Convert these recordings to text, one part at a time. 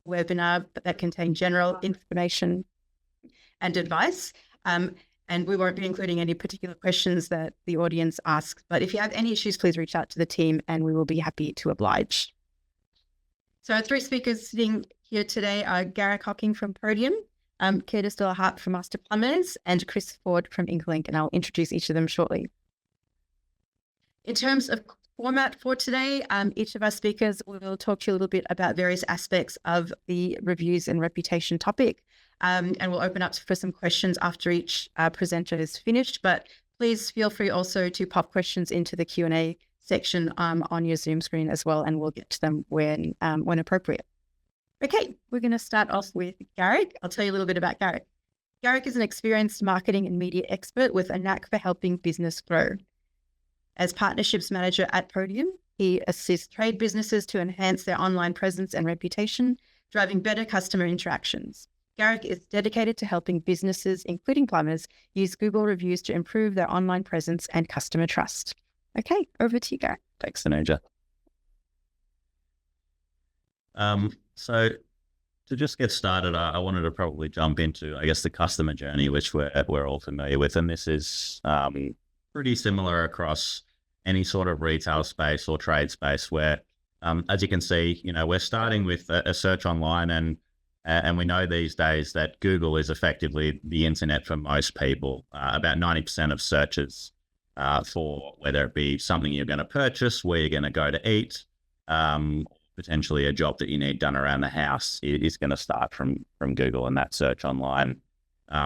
webinar that contain general information and advice. And we won't be including any particular questions that the audience asks. But if you have any issues, please reach out to the team and we will be happy to oblige. So our three speakers sitting here today are Garrick Hocking from Podium, Curtis de la Harpe from Master Plumbers, and Chris Forde from Incolink, and I'll introduce each of them shortly. In terms of format for today, each of our speakers will talk to you a little bit about various aspects of the reviews and reputation topic. And we'll open up for some questions after each presenter is finished. But please feel free also to pop questions into the Q&A section on your Zoom screen as well, and we'll get to them when appropriate. Okay, we're going to start off with Garrick. I'll tell you a little bit about Garrick. Garrick is an experienced marketing and media expert with a knack for helping business grow. As partnerships manager at Podium, he assists trade businesses to enhance their online presence and reputation, driving better customer interactions. Garrick is dedicated to helping businesses, including plumbers, use Google reviews to improve their online presence and customer trust. Okay, over to you, Garrick. Thanks, Tanuja. So to just get started, I wanted to probably jump into, I guess, the customer journey, which we're all familiar with. And this is pretty similar across any sort of retail space or trade space where, as you can see, we're starting with a search online, and we know these days that Google is effectively the internet for most people. About 90% of searches for whether it be something you're going to purchase, where you're going to go to eat, potentially a job that you need done around the house, is going to start from Google and that search online.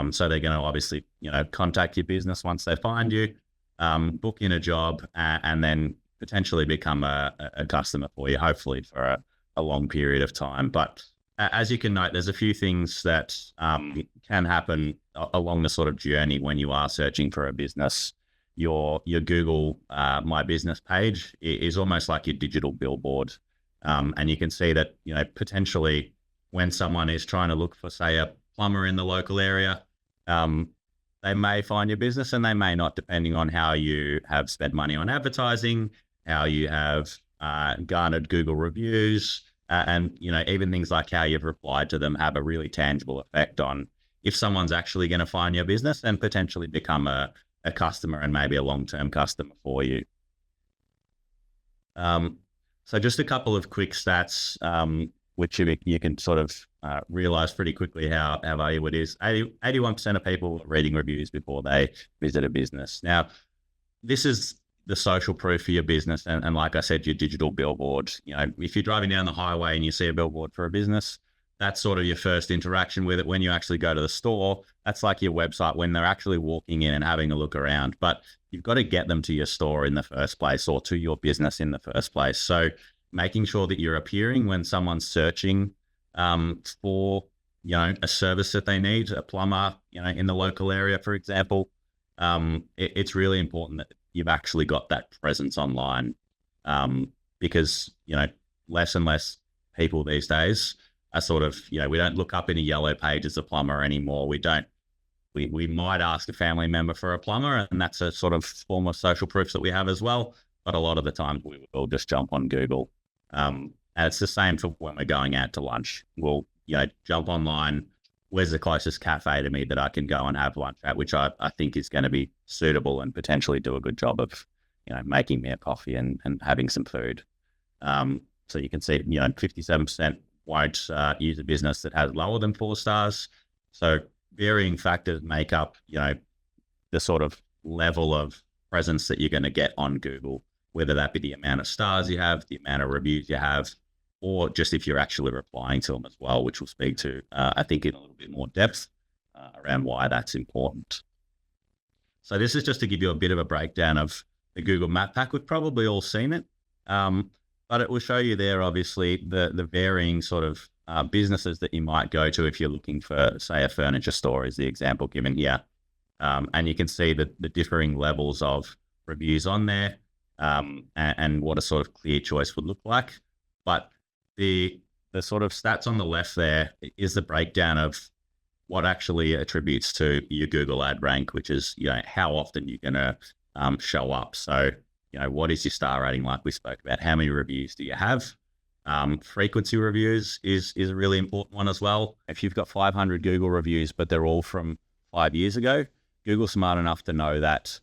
So they're going to obviously, contact your business once they find you, book in a job, and then potentially become a customer for you, hopefully for a long period of time. But as you can note, there's a few things that can happen along the sort of journey when you are searching for a business. Your Google My Business page is almost like your digital billboard. And you can see that, potentially when someone is trying to look for, say, a plumber in the local area, they may find your business and they may not, depending on how you have spent money on advertising, how you have garnered Google reviews, and, even things like how you've replied to them have a really tangible effect on if someone's actually going to find your business and potentially become a customer and maybe a long-term customer for you. So just a couple of quick stats, which you can sort of realize pretty quickly how valuable it is. 81% of people are reading reviews before they visit a business. Now, this is the social proof for your business. And like I said, your digital billboard. If you're driving down the highway and you see a billboard for a business, that's sort of your first interaction with it. When you actually go to the store, that's like your website when they're actually walking in and having a look around. But you've got to get them to your store in the first place, or to your business in the first place. So making sure that you're appearing when someone's searching for, a service that they need, a plumber, in the local area, for example, it's really important that you've actually got that presence online, because, less and less people these days are sort of, we don't look up in a yellow page as a plumber anymore. We might ask a family member for a plumber, and that's a sort of form of social proof that we have as well. But a lot of the time we will just jump on Google. And it's the same for when we're going out to lunch. We'll, jump online. Where's the closest cafe to me that I can go and have lunch at, which I think is going to be suitable and potentially do a good job of, making me a coffee and having some food. So you can see, 57% won't use a business that has lower than 4 stars. So varying factors make up, the sort of level of presence that you're going to get on Google, whether that be the amount of stars you have, the amount of reviews you have, or just if you're actually replying to them as well, which we'll speak to, I think, in a little bit more depth around why that's important. So this is just to give you a bit of a breakdown of the Google Map Pack. We've probably all seen it, but it will show you there, obviously, the varying sort of businesses that you might go to if you're looking for, say, a furniture store is the example given here. And you can see the differing levels of reviews on there, and what a sort of clear choice would look like. But the sort of stats on the left there is the breakdown of what actually attributes to your Google ad rank, which is, how often you're going to show up. So, what is your star rating, like we spoke about? How many reviews do you have? Frequency reviews is a really important one as well. If you've got 500 Google reviews, but they're all from 5 years ago, Google's smart enough to know that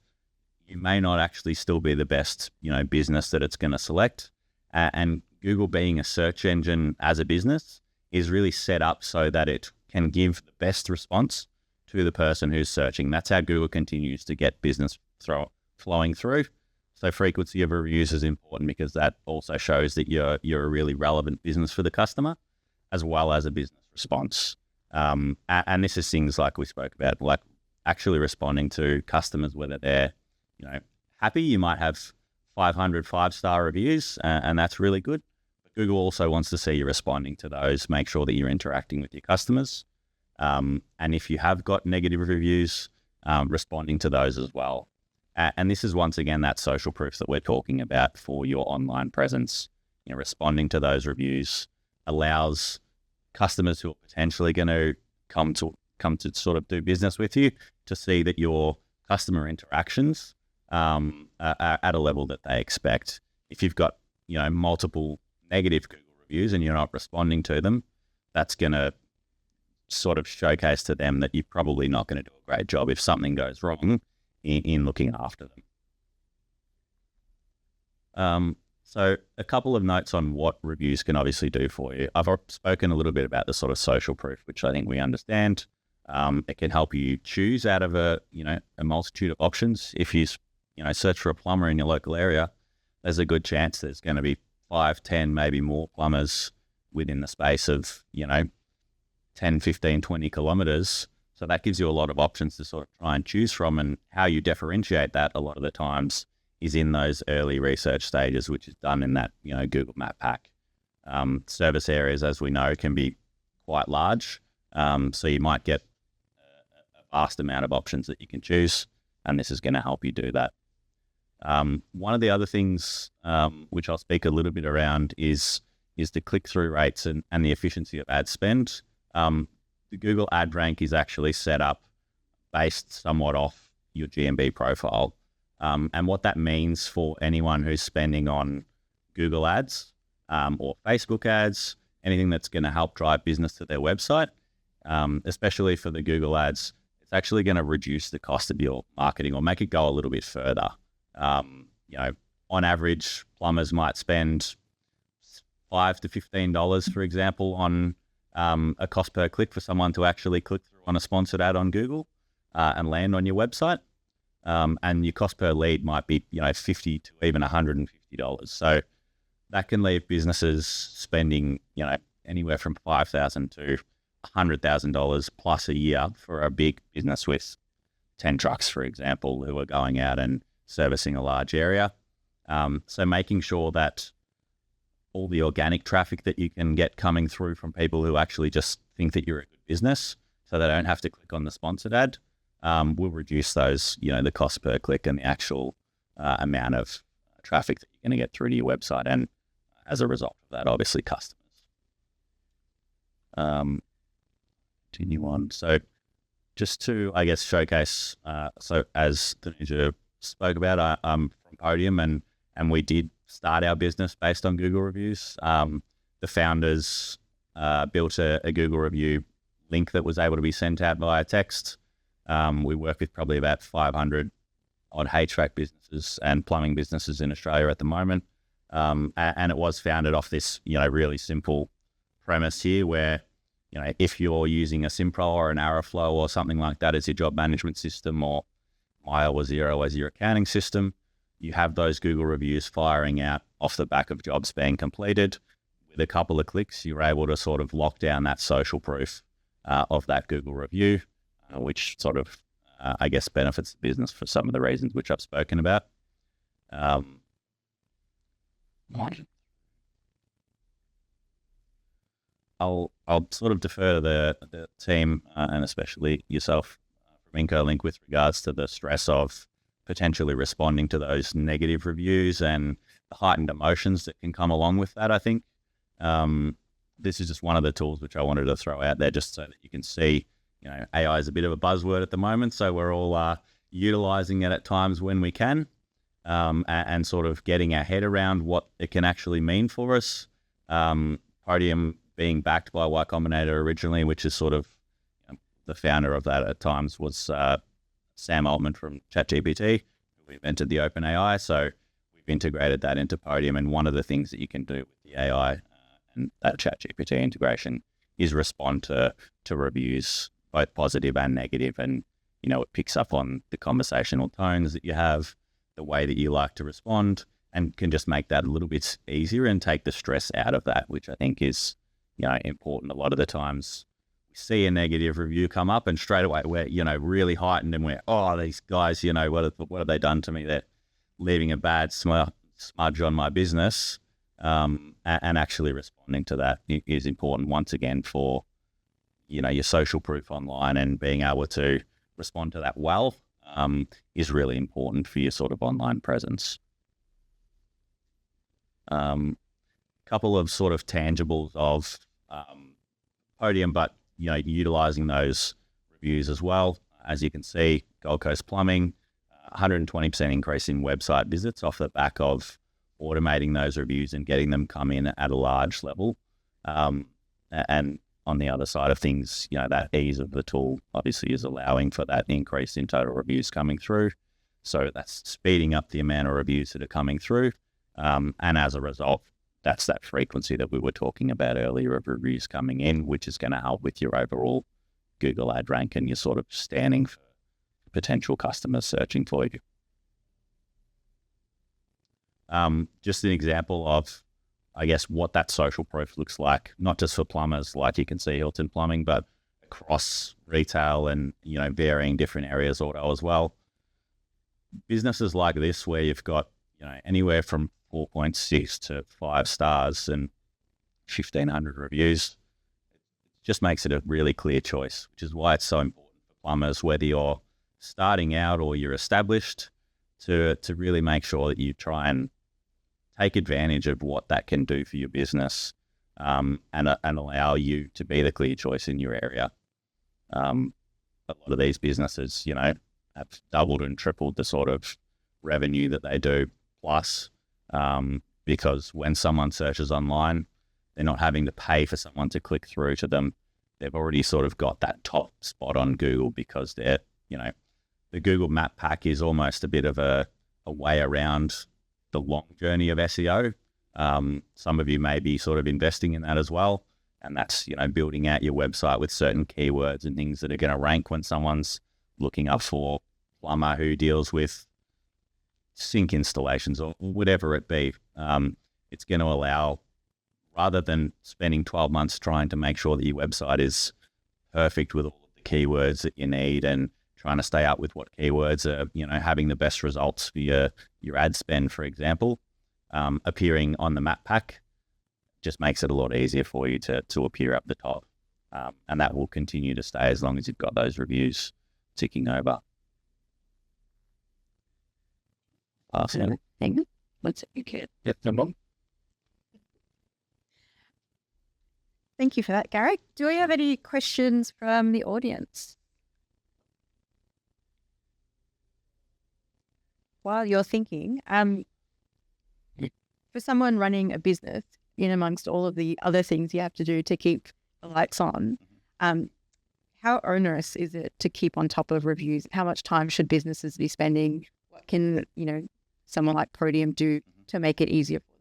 you may not actually still be the best, business that it's going to select. And Google, being a search engine as a business, is really set up so that it can give the best response to the person who's searching. That's how Google continues to get business flowing through. So frequency of reviews is important because that also shows that you're a really relevant business for the customer, as well as a business response. And this is things like we spoke about, like actually responding to customers, whether they're happy. You might have 500 5-star reviews, and that's really good. But Google also wants to see you responding to those, make sure that you're interacting with your customers. And if you have got negative reviews, responding to those as well. And this is, once again, that social proof that we're talking about for your online presence. Responding to those reviews allows customers who are potentially going to come to sort of do business with you to see that your customer interactions are at a level that they expect. If you've got multiple negative Google reviews and you're not responding to them, that's going to sort of showcase to them that you're probably not going to do a great job if something goes wrong in looking after them. So a couple of notes on what reviews can obviously do for you. I've spoken a little bit about the sort of social proof, which I think we understand. It can help you choose out of a multitude of options. If you search for a plumber in your local area, there's a good chance there's going to be 5, 10, maybe more plumbers within the space of 10, 15, 20 kilometers. So that gives you a lot of options to sort of try and choose from, and how you differentiate that a lot of the times is in those early research stages, which is done in that Google Map pack. Service areas, as we know, can be quite large, so you might get a vast amount of options that you can choose, and this is going to help you do that. One of the other things which I'll speak a little bit around is the click-through rates and the efficiency of ad spend. The Google ad rank is actually set up based somewhat off your GMB profile. And what that means for anyone who's spending on Google ads or Facebook ads, anything that's going to help drive business to their website, especially for the Google ads, it's actually going to reduce the cost of your marketing or make it go a little bit further. On average, plumbers might spend $5 to $15, for example, on a cost per click for someone to actually click through on a sponsored ad on Google and land on your website. And your cost per lead might be, $50 to even $150. So that can leave businesses spending, anywhere from $5,000 to $100,000 plus a year for a big business with 10 trucks, for example, who are going out and servicing a large area. So making sure that all the organic traffic that you can get coming through from people who actually just think that you're a good business, so they don't have to click on the sponsored ad, will reduce those, the cost per click and the actual amount of traffic that you're going to get through to your website. And as a result of that, obviously customers. Continue on. So just to, I guess, showcase, so as Tanuja spoke about, I'm from Podium, and we did start our business based on Google reviews. The founders built a Google review link that was able to be sent out via text. We work with probably about 500 odd HVAC businesses and plumbing businesses in Australia at the moment. And it was founded off this, really simple premise here where, if you're using a Simpro or an Arrowflow or something like that as your job management system, or Maya or Xero as your accounting system, you have those Google reviews firing out off the back of jobs being completed. With a couple of clicks, you're able to sort of lock down that social proof of that Google review, which sort of, I guess, benefits the business for some of the reasons which I've spoken about. I'll sort of defer to the team and especially yourself from Incolink with regards to the stress of potentially responding to those negative reviews and the heightened emotions that can come along with that. I think this is just one of the tools which I wanted to throw out there just so that you can see, AI is a bit of a buzzword at the moment, so we're all utilizing it at times when we can, and sort of getting our head around what it can actually mean for us. Podium being backed by Y Combinator originally, which is sort of the founder of that at times was Sam Altman from ChatGPT, who invented the OpenAI. So we've integrated that into Podium. And one of the things that you can do with the AI and that ChatGPT integration is respond to reviews, both positive and negative. And, it picks up on the conversational tones that you have, the way that you like to respond, and can just make that a little bit easier and take the stress out of that, which I think is, important. A lot of the times we see a negative review come up and straight away we're, really heightened and we're, oh, these guys, what have they done to me? They're leaving a bad smudge on my business. And actually responding to that is important once again for, your social proof online, and being able to respond to that well is really important for your sort of online presence. Couple of sort of tangibles of Podium, but utilizing those reviews as well. As you can see, Gold Coast Plumbing, 120% increase in website visits off the back of automating those reviews and getting them come in at a large level. And on the other side of things, that ease of the tool obviously is allowing for that increase in total reviews coming through. So that's speeding up the amount of reviews that are coming through. And as a result, that's that frequency that we were talking about earlier of reviews coming in, which is going to help with your overall Google ad rank and your sort of standing for potential customers searching for you. Just an example of, I guess, what that social proof looks like, not just for plumbers, like you can see Hilton Plumbing, but across retail and, varying different areas, auto as well. Businesses like this, where you've got, anywhere from 4.6 to 5 stars and 1,500 reviews, just makes it a really clear choice, which is why it's so important for plumbers, whether you're starting out or you're established, to really make sure that you try and take advantage of what that can do for your business, and allow you to be the clear choice in your area. A lot of these businesses, have doubled and tripled the sort of revenue that they do, plus, because when someone searches online, they're not having to pay for someone to click through to them. They've already sort of got that top spot on Google because they're, the Google Map Pack is almost a bit of a way around the long journey of SEO. Some of you may be sort of investing in that as well. And that's, building out your website with certain keywords and things that are going to rank when someone's looking up for plumber who deals with sink installations or whatever it be. It's going to allow, rather than spending 12 months trying to make sure that your website is perfect with all of the keywords that you need and trying to stay up with what keywords are, having the best results for your ad spend, for example, appearing on the map pack just makes it a lot easier for you to appear up the top. And that will continue to stay as long as you've got those reviews ticking over. Awesome. Thank you. Let's okay. Yep, no problem. Thank you for that, Garrick. Do we have any questions from the audience? While you're thinking, for someone running a business, in amongst all of the other things you have to do to keep the lights on, how onerous is it to keep on top of reviews? How much time should businesses be spending? What can, someone like Podium do to make it easier for them?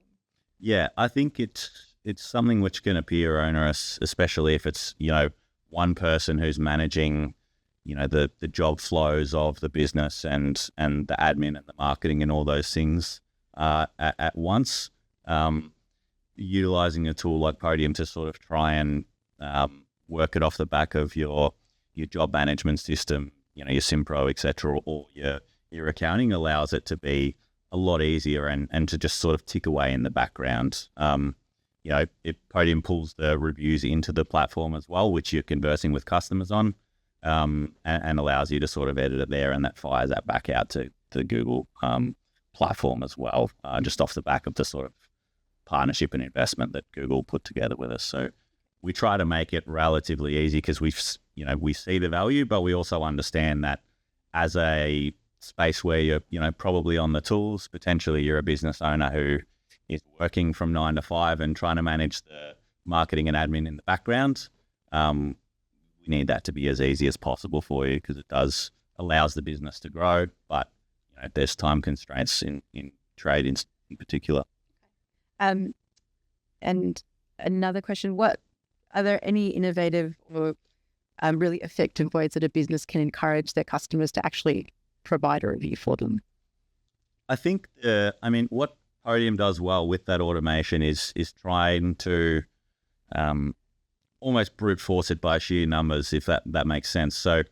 Yeah, I think it's something which can appear onerous, especially if it's, one person who's managing, the job flows of the business and the admin and the marketing and all those things at once. Utilizing a tool like Podium to sort of try and work it off the back of your job management system, your Simpro, et cetera, or your accounting allows it to be a lot easier and to just sort of tick away in the background. Podium pulls the reviews into the platform as well, which you're conversing with customers on, and allows you to sort of edit it there, and that fires that back out to the Google platform as well, just off the back of the sort of partnership and investment that Google put together with us. So we try to make it relatively easy because we see the value, but we also understand that as a space where you're, probably on the tools, potentially you're a business owner who, working from 9 to 5 and trying to manage the marketing and admin in the background, we need that to be as easy as possible for you, because it allows the business to grow, but there's time constraints in trade in particular. And another question, are there any innovative or really effective ways that a business can encourage their customers to actually provide a review for them? I think, what Podium does well with that automation is trying to almost brute force it by sheer numbers, if that makes sense. So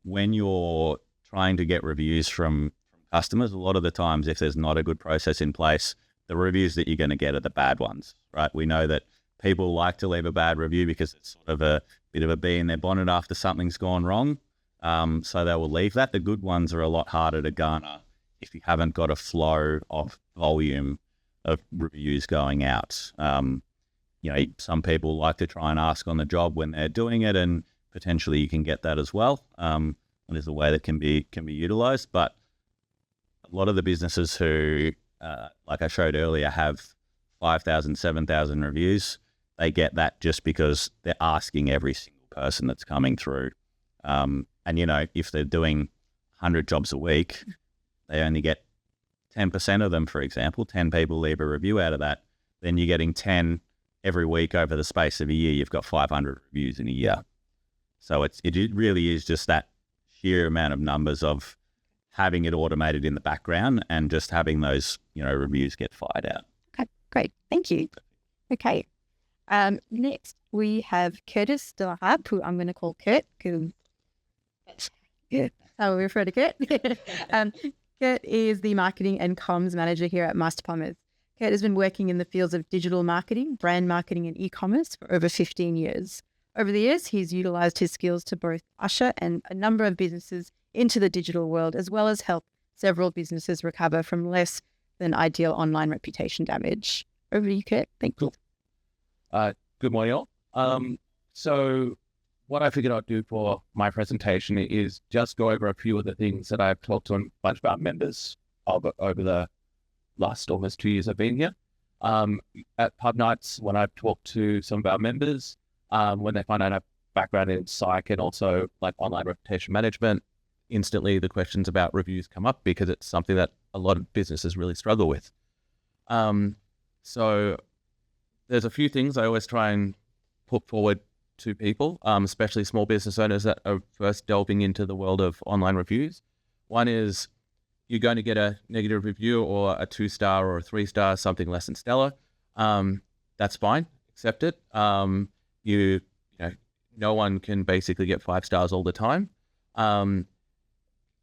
when you're trying to get reviews from customers, a lot of the times, if there's not a good process in place, the reviews that you're going to get are the bad ones, right? We know that people like to leave a bad review because it's sort of a bit of a bee in their bonnet after something's gone wrong. So they will leave that. The good ones are a lot harder to garner if you haven't got a flow of volume of reviews going out. Some people like to try and ask on the job when they're doing it, and potentially you can get that as well. And there's a way that can be utilized, but a lot of the businesses who, like I showed earlier, have 5,000, 7,000 reviews, they get that just because they're asking every single person that's coming through. And if they're doing 100 jobs a week, they only get 10% of them, for example. 10 people leave a review out of that. Then you're getting 10 every week over the space of a year. You've got 500 reviews in a year. So it really is just that sheer amount of numbers of having it automated in the background and just having those, reviews get fired out. Okay, great. Thank you. Okay. Next, we have Curtis de la Harpe, who I'm going to call Kurt, because that's how we refer to Kurt. Kurt is the Marketing and Comms Manager here at Master Plumbers. Kurt has been working in the fields of digital marketing, brand marketing, and e-commerce for over 15 years. Over the years, he's utilized his skills to both usher and a number of businesses into the digital world, as well as help several businesses recover from less than ideal online reputation damage. Over to you, Kurt. Thank you. Good morning, all. So what I figured I'd do for my presentation is just go over a few of the things that I've talked to a bunch of our members over the last almost 2 years I've been here. At pub nights, when I've talked to some of our members, when they find out I have background in psych and also like online reputation management, instantly the questions about reviews come up, because it's something that a lot of businesses really struggle with. So there's a few things I always try and put forward to people, especially small business owners that are first delving into the world of online reviews. One is, you're going to get a negative review or a 2-star or a 3-star, something less than stellar. That's fine, accept it. No one can basically get 5 stars all the time.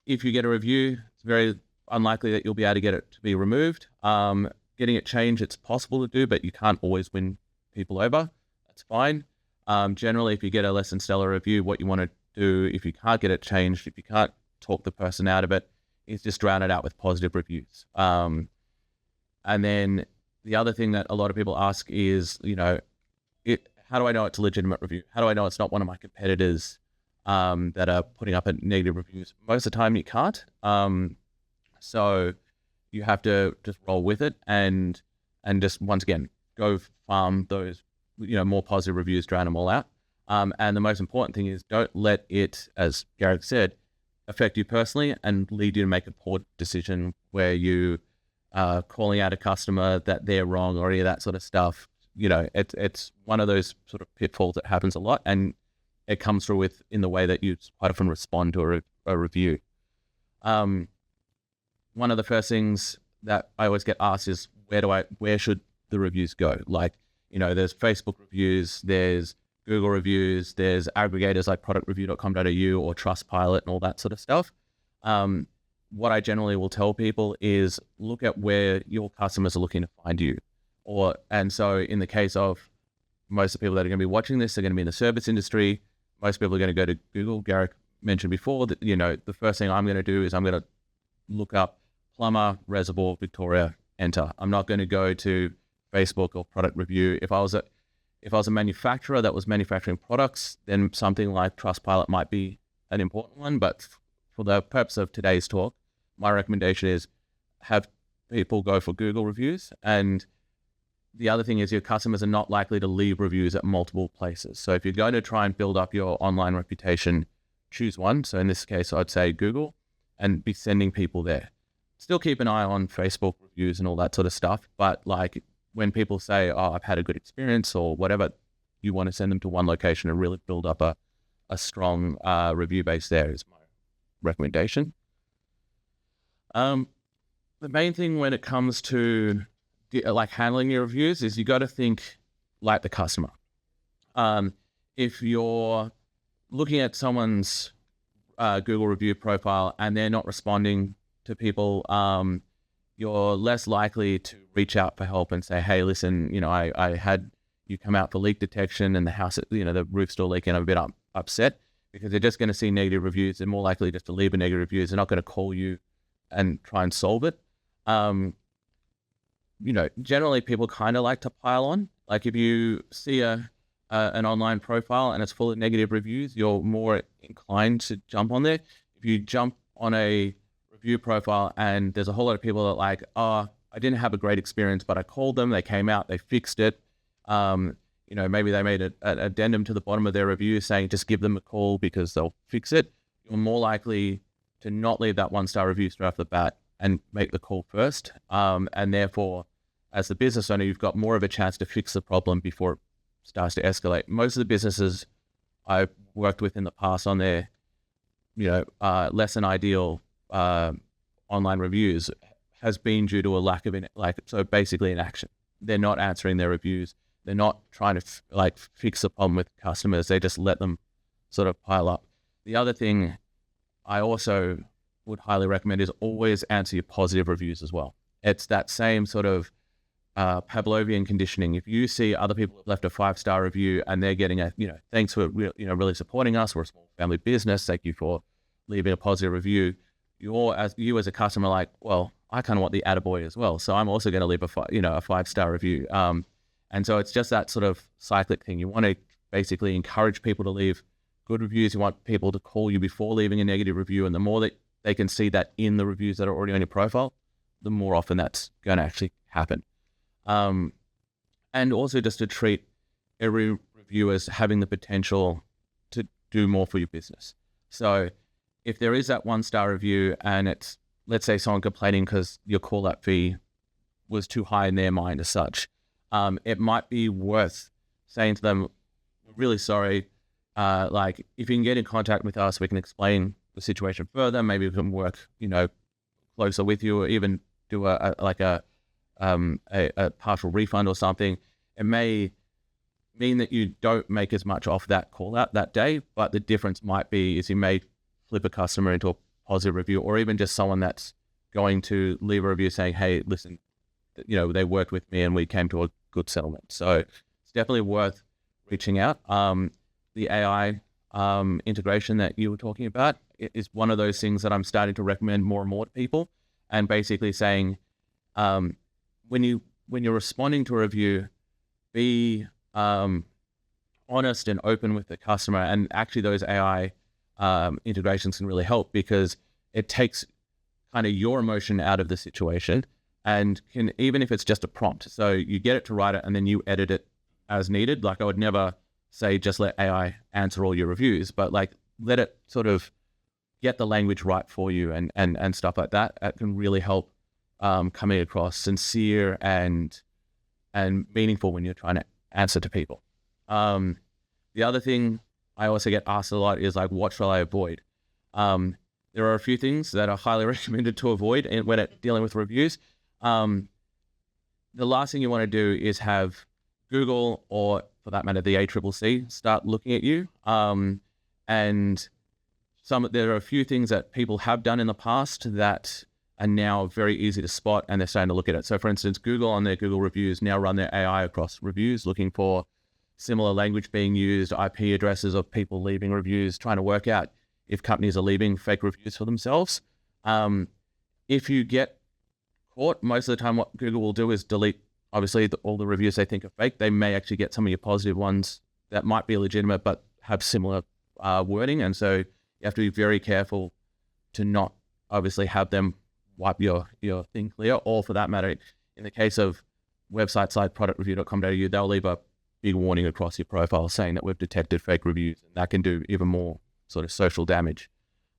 If you get a review, it's very unlikely that you'll be able to get it to be removed. Getting it changed, it's possible to do, but you can't always win people over. That's fine. Generally, if you get a less than stellar review, what you want to do, if you can't get it changed, if you can't talk the person out of it, is just drown it out with positive reviews. And then the other thing that a lot of people ask is, how do I know it's a legitimate review? How do I know it's not one of my competitors that are putting up a negative reviews? Most of the time you can't. So you have to just roll with it and just, once again, go farm those, more positive reviews, drown them all out. And the most important thing is, don't let it, as Garrick said, affect you personally and lead you to make a poor decision where you are calling out a customer that they're wrong or any of that sort of stuff. It's one of those sort of pitfalls that happens a lot, and it comes through in the way that you quite often respond to a review. One of the first things that I always get asked is, where should the reviews go? Like, there's Facebook reviews, there's Google reviews, there's aggregators like productreview.com.au or Trustpilot and all that sort of stuff. What I generally will tell people is, look at where your customers are looking to find you. And so in the case of most of the people that are going to be watching this, they're going to be in the service industry. Most people are going to go to Google. Garrick mentioned before that, the first thing I'm going to do is I'm going to look up plumber, reservoir, Victoria, enter. I'm not going to go to Facebook or product review. If I was a manufacturer that was manufacturing products, then something like Trustpilot might be an important one. But for the purpose of today's talk, my recommendation is have people go for Google reviews. And the other thing is your customers are not likely to leave reviews at multiple places. So if you're going to try and build up your online reputation, choose one. So in this case, I'd say Google, and be sending people there. Still keep an eye on Facebook reviews and all that sort of stuff. But like when people say, oh, I've had a good experience or whatever, you want to send them to one location and really build up a strong review base there is my recommendation. The main thing when it comes to like handling your reviews is you got to think like the customer. If you're looking at someone's Google review profile and they're not responding to people, you're less likely to reach out for help and say, hey, listen, I had you come out for leak detection and the house, the roof's still leaking. I'm a bit upset, because they're just going to see negative reviews. They're more likely just to leave a negative review. They're not going to call you and try and solve it. Generally people kind of like to pile on. Like if you see an online profile and it's full of negative reviews, you're more inclined to jump on there. If you jump on a review profile and there's a whole lot of people that like, oh, I didn't have a great experience, but I called them, they came out, they fixed it. Maybe they made an addendum to the bottom of their review saying just give them a call because they'll fix it. You're more likely to not leave that 1-star review straight off the bat and make the call first. And therefore, as the business owner, you've got more of a chance to fix the problem before it starts to escalate. Most of the businesses I've worked with in the past on their, less than ideal online reviews has been due to a lack of basically inaction. They're not answering their reviews. They're not trying to fix the problem with customers. They just let them sort of pile up. The other thing I also would highly recommend is always answer your positive reviews as well. It's that same sort of Pavlovian conditioning. If you see other people have left a 5-star review and they're getting thanks for really supporting us. We're a small family business. Thank you for leaving a positive review. You as a customer, like, well, I kind of want the attaboy as well. So I'm also going to leave a 5-star review. And so it's just that sort of cyclic thing. You want to basically encourage people to leave good reviews. You want people to call you before leaving a negative review. And the more that they can see that in the reviews that are already on your profile, the more often that's going to actually happen. And also just to treat every review as having the potential to do more for your business. So if there is that 1-star review and it's, let's say someone complaining because your call-out fee was too high in their mind as such, it might be worth saying to them, really sorry, if you can get in contact with us, we can explain the situation further. Maybe we can work, closer with you, or even do a partial refund or something. It may mean that you don't make as much off that call out that day, but the difference might be is you may flip a customer into a positive review, or even just someone that's going to leave a review saying, hey, listen, they worked with me and we came to a good settlement. So it's definitely worth reaching out. The AI integration that you were talking about is one of those things that I'm starting to recommend more and more to people, and basically saying, when you're responding to a review, be honest and open with the customer. And actually those AI integrations can really help, because it takes kind of your emotion out of the situation, and can, even if it's just a prompt, so you get it to write it and then you edit it as needed. Like I would never say just let AI answer all your reviews, but let it sort of get the language right for you and stuff like that. It can really help coming across sincere and meaningful when you're trying to answer to people. The other thing I also get asked a lot is what shall I avoid? There are a few things that are highly recommended to avoid when dealing with reviews. The last thing you want to do is have Google, or for that matter, the ACCC, start looking at you. And there are a few things that people have done in the past that are now very easy to spot, and they're starting to look at it. So for instance, Google on their Google reviews now run their AI across reviews, looking for similar language being used, IP addresses of people leaving reviews, trying to work out if companies are leaving fake reviews for themselves. If you get caught, most of the time what Google will do is delete, obviously, all the reviews they think are fake. They may actually get some of your positive ones that might be legitimate but have similar wording. And so you have to be very careful to not obviously have them wipe your thing clear, or for that matter, in the case of websites like productreview.com.au, they'll leave a big warning across your profile saying that we've detected fake reviews, and that can do even more sort of social damage.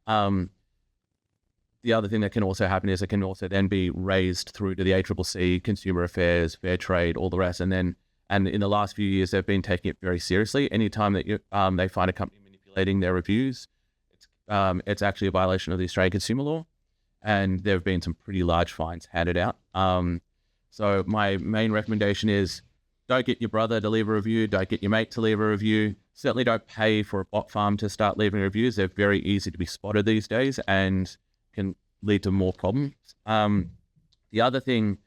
The other thing that can also happen is it can also then be raised through to the ACCC, Consumer Affairs, Fair Trade, all the rest. And in the last few years, they've been taking it very seriously. Anytime that they find a company manipulating their reviews, it's actually a violation of the Australian consumer law. And there have been some pretty large fines handed out. So my main recommendation is don't get your brother to leave a review. Don't get your mate to leave a review. Certainly don't pay for a bot farm to start leaving reviews. They're very easy to be spotted these days and can lead to more problems. The other thing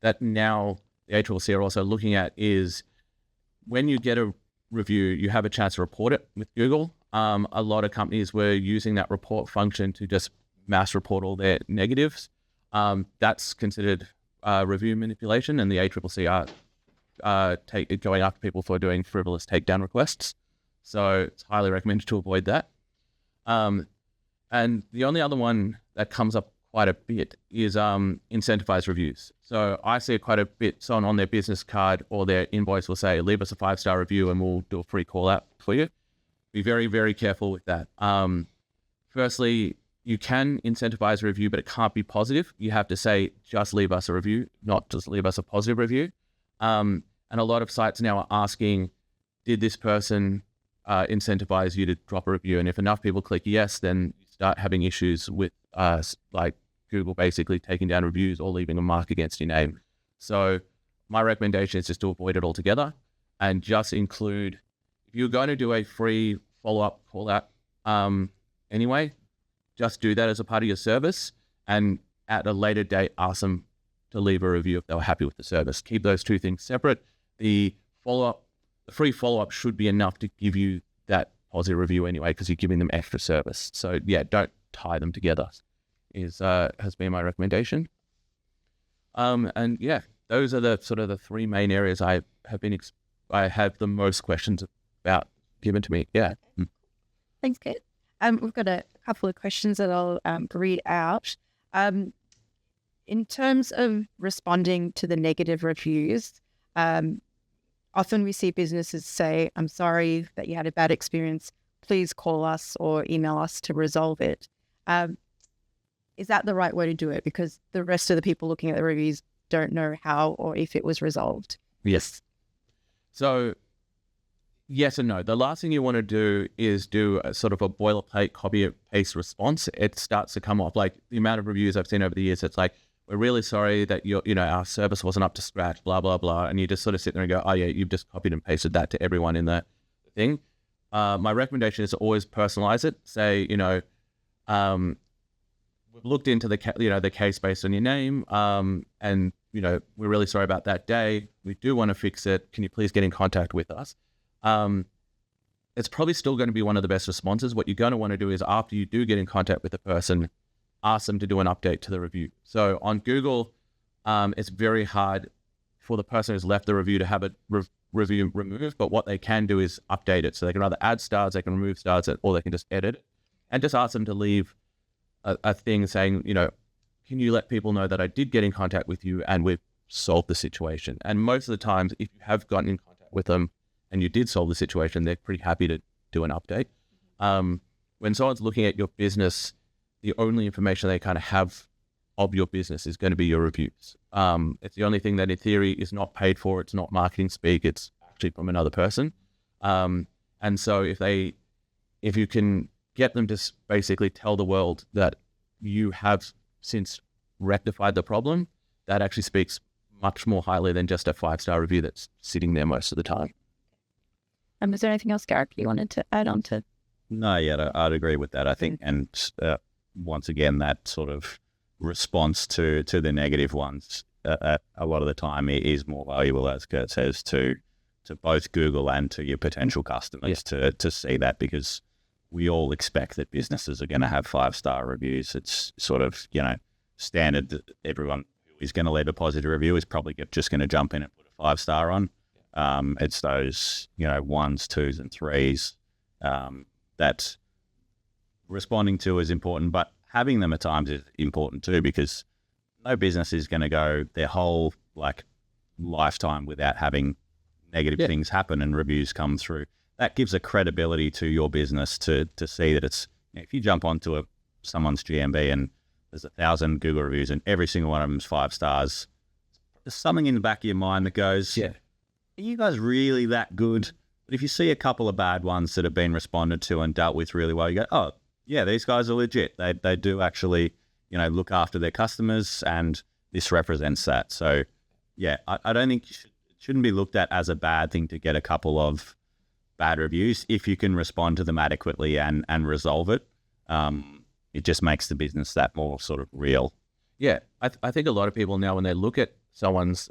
that now the ACCC are also looking at is when you get a review, you have a chance to report it with Google. A lot of companies were using that report function to just mass report all their negatives. That's considered review manipulation, and the ACCC are going after people for doing frivolous takedown requests. So it's highly recommended to avoid that. And the only other one that comes up quite a bit is incentivized reviews. So I see it quite a bit. Someone on their business card or their invoice will say, leave us a 5-star review and we'll do a free call out for you. Be very, very careful with that. Firstly, you can incentivize a review, but it can't be positive. You have to say, just leave us a review, not just leave us a positive review. And a lot of sites now are asking, did this person incentivize you to drop a review? And if enough people click yes, then you start having issues with like Google basically taking down reviews or leaving a mark against your name. So my recommendation is just to avoid it altogether and just include, if you're going to do a free follow-up call out anyway, just do that as a part of your service, and at a later date, ask them to leave a review if they were happy with the service. Keep those two things separate. The free follow-up should be enough to give you that positive review anyway, because you're giving them extra service. So yeah, don't tie them together has been my recommendation. And yeah, those are the sort of the three main areas I have the most questions about given to me. Yeah. Thanks, Kate. We've got a couple of questions that I'll read out. In terms of responding to the negative reviews, often we see businesses say, I'm sorry that you had a bad experience. Please call us or email us to resolve it. Is that the right way to do it? Because the rest of the people looking at the reviews don't know how or if it was resolved. Yes. So yes and no. The last thing you want to do is do a sort of a boilerplate copy and paste response. It starts to come off like the amount of reviews I've seen over the years. It's like, we're really sorry that our service wasn't up to scratch, blah, blah, blah. And you just sort of sit there and go, oh yeah, you've just copied and pasted that to everyone in the thing. My recommendation is to always personalize it. Say, we've looked into the case based on your name, and we're really sorry about that day. We do want to fix it. Can you please get in contact with us? It's probably still going to be one of the best responses. What you're going to want to do is, after you do get in contact with the person, ask them to do an update to the review. So on Google, it's very hard for the person who's left the review to have a review removed, but what they can do is update it. So they can either add stars, they can remove stars, or they can just edit it, and just ask them to leave a thing saying, can you let people know that I did get in contact with you and we've solved the situation? And most of the times, if you have gotten in contact with them and you did solve the situation, they're pretty happy to do an update. When someone's looking at your business, the only information they kind of have of your business is going to be your reviews. It's the only thing that in theory is not paid for. It's not marketing speak. It's actually from another person. And so if you can get them to basically tell the world that you have since rectified the problem, that actually speaks much more highly than just a 5-star review that's sitting there most of the time. Is there anything else, Garrick, you wanted to add on to? No, yeah, I'd agree with that. I think, and once again, that sort of response to the negative ones, a lot of the time it is more valuable, as Kurt says, to both Google and to your potential customers to see that, because we all expect that businesses are going to have 5-star reviews. It's sort of, standard that everyone who is going to leave a positive review is probably just going to jump in and put a 5-star on. It's those, 1s, 2s, and 3s that responding to is important, but having them at times is important too, because no business is going to go their whole lifetime without having negative things happen and reviews come through. That gives a credibility to your business to see that it's, if you jump onto someone's GMB and there's 1,000 Google reviews and every single one of them is 5 stars, there's something in the back of your mind that goes, are you guys really that good? But if you see a couple of bad ones that have been responded to and dealt with really well, you go, oh, yeah, these guys are legit. They do actually, look after their customers, and this represents that. So, yeah, I don't think it shouldn't be looked at as a bad thing to get a couple of bad reviews if you can respond to them adequately and resolve it. It just makes the business that more sort of real. Yeah, I think a lot of people now, when they look at someone's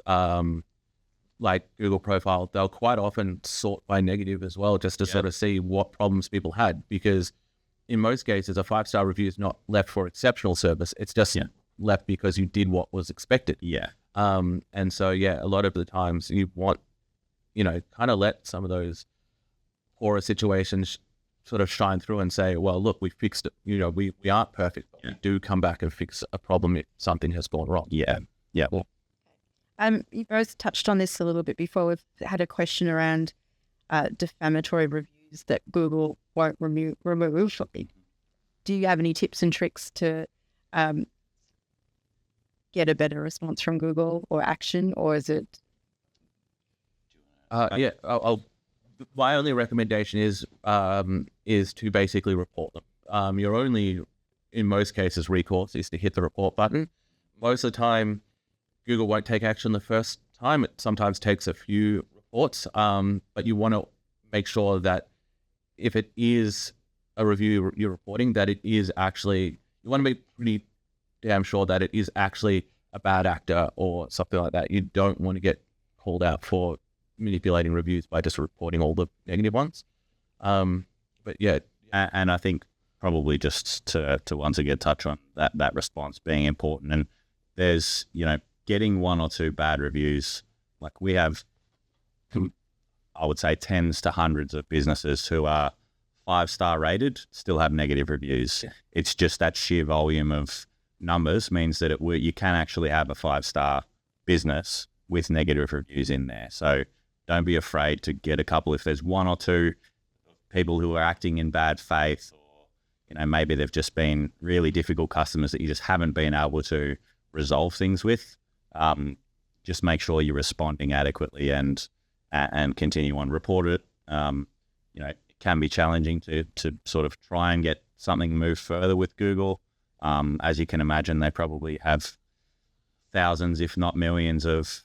like Google profile, they'll quite often sort by negative as well, just to sort of see what problems people had. Because in most cases, a 5-star review is not left for exceptional service. It's just left because you did what was expected. Yeah. And so, a lot of the times you want, kind of let some of those poorer situations sort of shine through and say, well, look, we fixed it. We aren't perfect, but we do come back and fix a problem if something has gone wrong. Yeah. You both touched on this a little bit before. We've had a question around defamatory reviews that Google won't remove. Do you have any tips and tricks to get a better response from Google or action, or is it? My only recommendation is to basically report them. Your only, in most cases, recourse is to hit the report button. Most of the time, Google won't take action the first time. It sometimes takes a few reports, but you want to make sure that if it is a review you're reporting, that it is actually, you want to be pretty damn sure that it is actually a bad actor or something like that. You don't want to get called out for manipulating reviews by just reporting all the negative ones. But yeah. And I think probably just to once again touch on that response being important. And there's, getting 1 or 2 bad reviews, like we have, I would say, tens to hundreds of businesses who are 5-star rated, still have negative reviews. Yeah. It's just that sheer volume of numbers means that you can actually have a 5-star business with negative reviews in there. So don't be afraid to get a couple. If there's 1 or 2 people who are acting in bad faith, or maybe they've just been really difficult customers that you just haven't been able to resolve things with, just make sure you're responding adequately and continue on. Report it. It can be challenging to sort of try and get something moved further with Google. As you can imagine, they probably have thousands, if not millions, of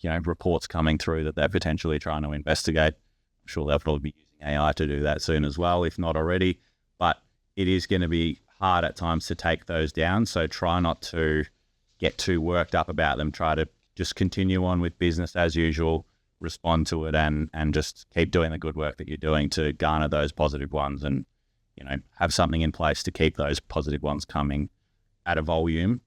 reports coming through that they're potentially trying to investigate. I'm sure they'll probably be using AI to do that soon as well, if not already. But it is going to be hard at times to take those down. So try not to get too worked up about them. Try to just continue on with business as usual, respond to it, and just keep doing the good work that you're doing to garner those positive ones, and have something in place to keep those positive ones coming at a volume,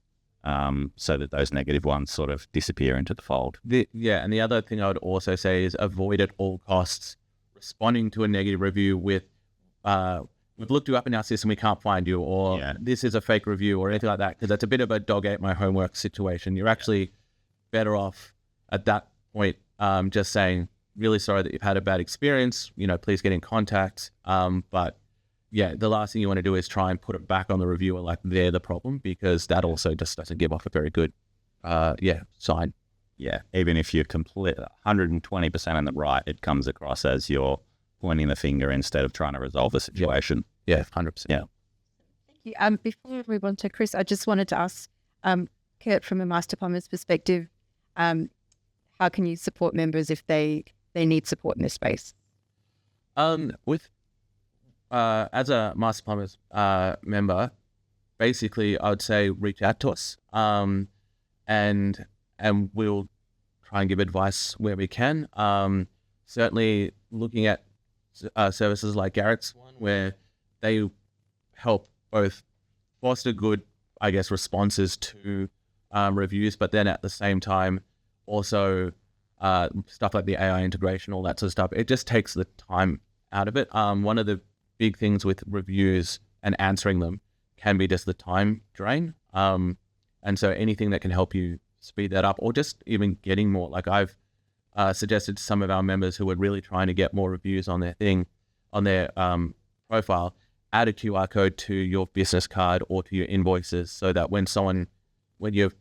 so that those negative ones sort of disappear into the fold. And the other thing I would also say is avoid at all costs responding to a negative review with we've looked you up in our system, we can't find you, or this is a fake review, or anything like that, because that's a bit of a dog ate my homework situation. You're actually better off at that point just saying, really sorry that you've had a bad experience, please get in contact. But the last thing you want to do is try and put it back on the reviewer like they're the problem, because that also just doesn't give off a very good sign. Yeah, even if you're 120% in the right, it comes across as you're pointing the finger instead of trying to resolve the situation. Yeah, 100%. Yeah. Thank you. Before we move on to Chris, I just wanted to ask Kurt, from a Master Plumber's perspective, how can you support members if they need support in this space? As a Master Plumbers member, basically I would say reach out to us, and we'll try and give advice where we can. Certainly looking at services like Garrick's one, where they help both foster good, responses to reviews, but then at the same time also stuff like the AI integration, all that sort of stuff. It just takes the time out of it. One of the big things with reviews and answering them can be just the time drain. And so anything that can help you speed that up, or just even getting more. Like I've suggested to some of our members who are really trying to get more reviews on their profile, add a QR code to your business card or to your invoices, so that when you've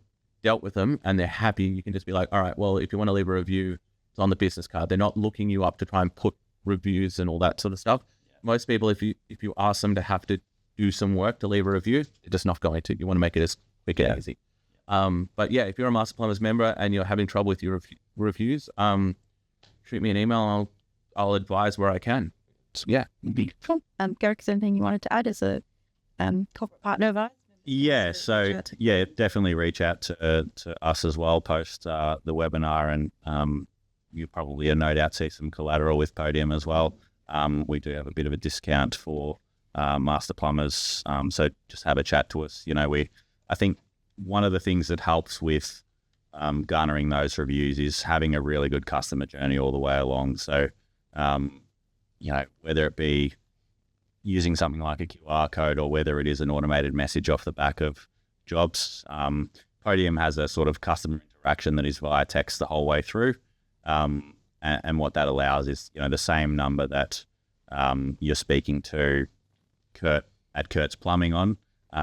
dealt with them and they're happy, you can just be like, all right, well, if you want to leave a review, it's on the business card. They're not looking you up to try and put reviews and all that sort of stuff. Most people, if you ask them to have to do some work to leave a review, they're just not going to. You want to make it as quick and easy. But yeah, if you're a Master Plumbers member and you're having trouble with your reviews, shoot me an email. I'll advise where I can. So, yeah. Cool. Garrick, is there anything you wanted to add as a corporate partner of ours? Yeah, so yeah, definitely reach out to us as well post the webinar, and you probably no doubt see some collateral with Podium as well. We do have a bit of a discount for Master Plumbers, so just have a chat to us. I think one of the things that helps with garnering those reviews is having a really good customer journey all the way along. So, whether it be using something like a QR code or whether it is an automated message off the back of jobs, Podium has a sort of customer interaction that is via text the whole way through. And what that allows is, the same number that you're speaking to Kurt at Kurt's Plumbing on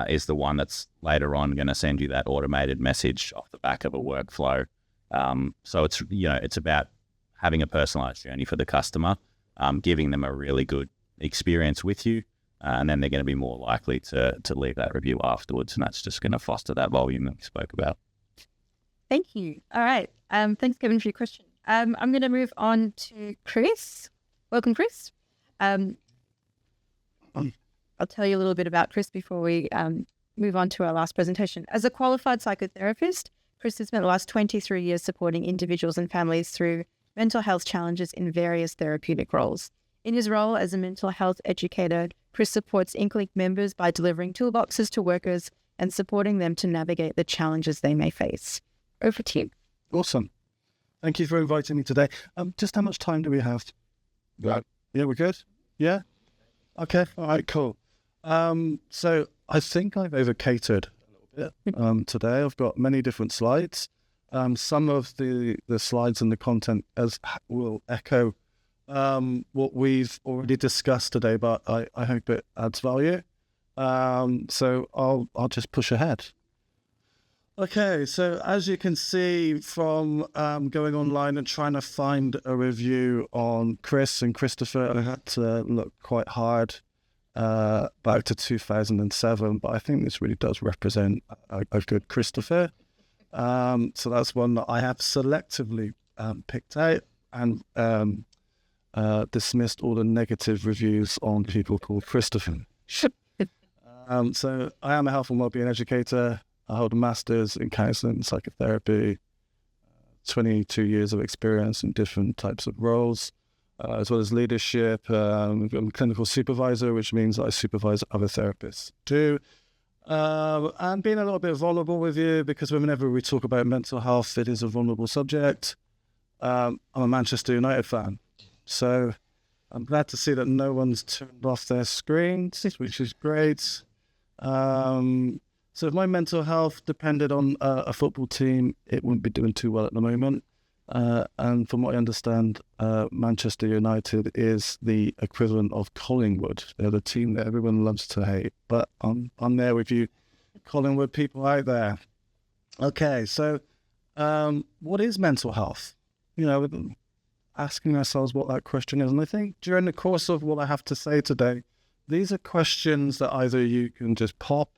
is the one that's later on going to send you that automated message off the back of a workflow. So it's about having a personalized journey for the customer, giving them a really good experience with you, and then they're going to be more likely to leave that review afterwards, and that's just going to foster that volume that we spoke about. Thank you. All right. Thanks, Kevin, for your question. I'm going to move on to Chris. Welcome, Chris. I'll tell you a little bit about Chris before we move on to our last presentation. As a qualified psychotherapist, Chris has spent the last 23 years supporting individuals and families through mental health challenges in various therapeutic roles. In his role as a mental health educator, Chris supports Incolink members by delivering toolboxes to workers and supporting them to navigate the challenges they may face. Over to you. Awesome. Thank you for inviting me today. Just how much time do we have? Yeah, we're good? Yeah? Okay. All right, cool. So I think I've over-catered a little bit today. I've got many different slides. Some of the slides and the content will echo what we've already discussed today, but I hope it adds value. So I'll just push ahead. Okay, so as you can see from going online and trying to find a review on Chris and Christopher, I had to look quite hard back to 2007, but I think this really does represent a good Christopher. So that's one that I have selectively picked out and dismissed all the negative reviews on people called Christopher. So I am a health and wellbeing educator. I hold a master's in counseling and psychotherapy, 22 years of experience in different types of roles, as well as leadership. I'm a clinical supervisor, which means I supervise other therapists too. And being a little bit vulnerable with you, because whenever we talk about mental health, it is a vulnerable subject. I'm a Manchester United fan. So I'm glad to see that no one's turned off their screens, which is great. So if my mental health depended on a football team, it wouldn't be doing too well at the moment. And from what I understand, Manchester United is the equivalent of Collingwood. They're the team that everyone loves to hate. But I'm there with you, Collingwood people out there. Okay, so what is mental health? Asking ourselves what that question is. And I think during the course of what I have to say today, these are questions that either you can just pop